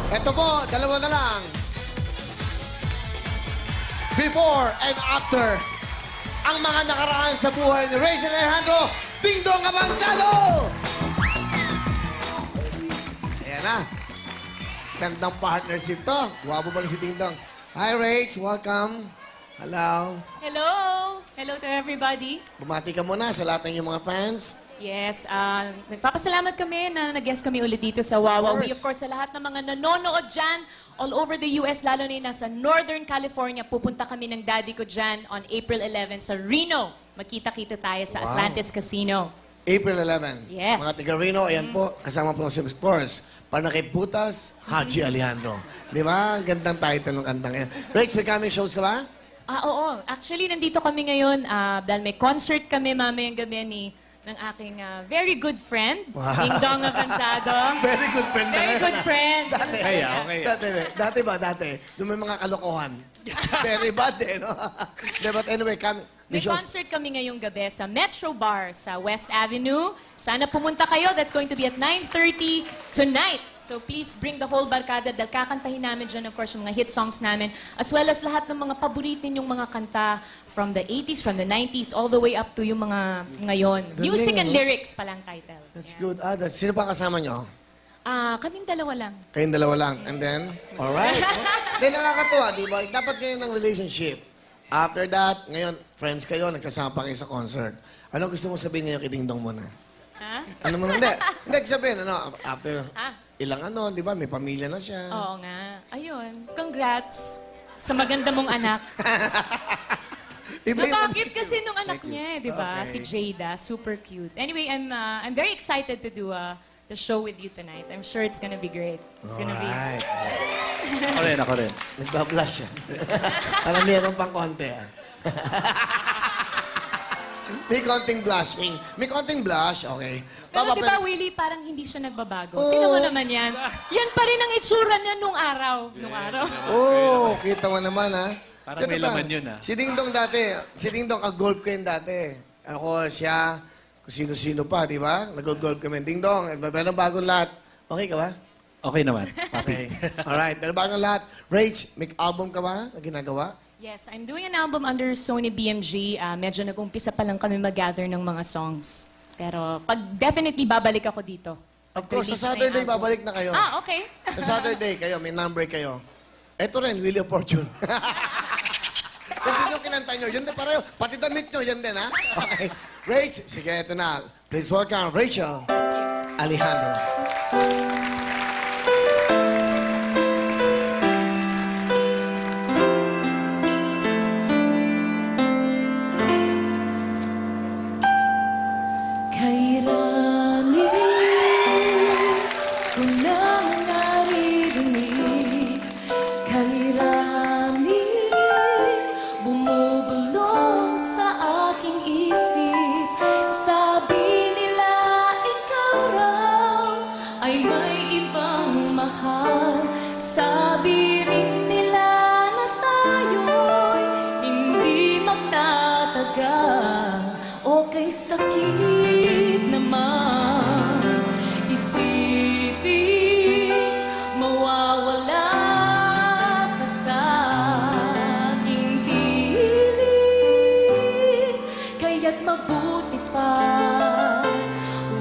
Ito po, dalawa na lang. Before and after, ang mga nakaraan sa buhay ni Raisin Alejandro, Ding Dong Abansado! Ayan na. Gandang partnership to. Guwapo pala si Ding Dong. Hi, Rach. Welcome. Hello. Hello! Hello to everybody. Bumati ka muna sa lahat ng iyong mga fans. Yes, nagpapasalamat kami na nag-guest kami ulit dito sa Wawa. We, of course, sa lahat ng mga nanonood dyan, all over the US, lalo na yung nasa Northern California, pupunta kami ng daddy ko dyan on April 11 sa Reno. Magkita-kita tayo sa Atlantis Casino. April 11. Yes. Mga taga Reno, ayan po, kasama po si, of course, Panakiputas, Haji Alejandro. Di ba? Gandang title ng kantang yan. Rach, may coming shows ka ba? Oo. Actually, nandito kami ngayon dahil may concert kami mamayang gabi ng aking very good friend, Ding Dong Abansado. Very good friend na Very ngayon, good friend. Okay. Dati ba? Nung may mga kalokohan. Very bad eh, no? But anyway, May concert kami ngayong gabi sa Metro Bar sa West Avenue. Sana pumunta kayo. That's going to be at 9:30 tonight. So please bring the whole barkada dahil kakantahin namin dyan, of course, yung mga hit songs namin, as well as lahat ng mga paboritin yung mga kanta from the 80s, from the 90s, all the way up to yung mga ngayon. Music and lyrics palang title. That's good. Sino pa kasama nyo? Kaming dalawa lang. Kayong dalawa lang. And then? Alright. Then nakakatuwa, di ba? Dapat kayo ng relationship. After that, ngayon, friends kayo, nagkasama pa kayo sa concert. Ano gusto mo sabihin ngayon kay Ding Dong muna? Ha? Ano mo? Hindi sabihin, after ilang di ba? May pamilya na siya. Oo nga. Ayun. Congrats sa maganda mong anak. Napakit kasi nung anak niya, di ba? Okay. Si Jada. Super cute. Anyway, I'm very excited to do the show with you tonight. I'm sure it's gonna be great. It's gonna be... Ako rin. Nagbablush siya. Parang meron pang konti, May konting blushing. May konting blush, okay. Pero di ba, Willie, parang hindi siya nagbabago. Tingnan mo naman yan. Yan pa rin ang itsura niya nung araw. Kita mo naman, Parang may laman yun, Si Ding Dong dati, kag-golf ko yun dati. Ako, siya, kung sino-sino pa, di ba? Nag-golf kami. Ding Dong, pero bagong lahat. Okay ka ba? Okay naman. Okay. Alright, pero bagong lahat. Rach, may album ka ba na ginagawa? Yes, I'm doing an album under Sony BMG. Medyo nag-umpisa pa lang kami mag-gather ng mga songs. Pero definitely babalik ako dito. Of course, Release sa na yung Saturday album. babalik na kayo. Okay. Sa Saturday kayo, may number kayo. Ito rin, Wheel of Fortune. Kung din yung kinanta nyo, yun din pareho. Pati damit nyo, yun din, ha? Okay. Rach, sige, ito na. Please welcome Rachel Alejandro. Kay Rami, ko nang naririnig. Kay Rami, bumubulong sa aking isip. Sabi nila ikaw raw ay may ibang mahal. Sabi rin nila na tayo'y hindi magtatagal. Okay, sakit naman isipin mawawala ka sa aking piling. Kaya't mabuti pa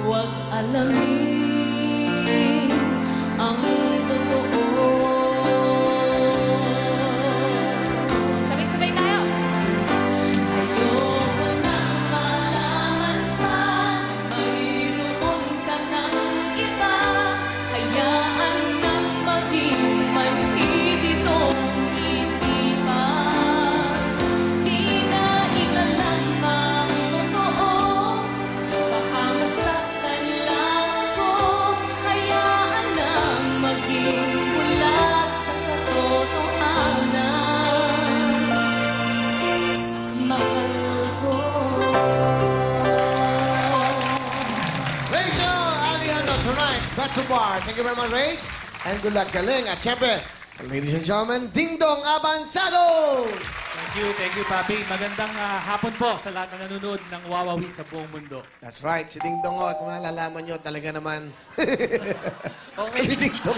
huwag alamin ang totoo. Sabay-sabay tayo. Ayoko nang malaman pa mayroon ka ng iba. Hayaan nang maging manhid itong isipan. Di na ilalang ang totoo, baka masaktan lang ako. Hayaan nang maging bulat sa katotohanan. Mahal ko. Rachel Alejandro tonight, back to bar. Thank you very much, Rach. And good luck, galing. At syempre, ladies and gentlemen, Ding Dong Abansado! Thank you, Papi. Magandang hapon po sa lahat na nanonood ng Wawawi sa buong mundo. That's right, si Ding Dong, kung nalalaman nyo, talaga naman. Okay. Si Ding Dong.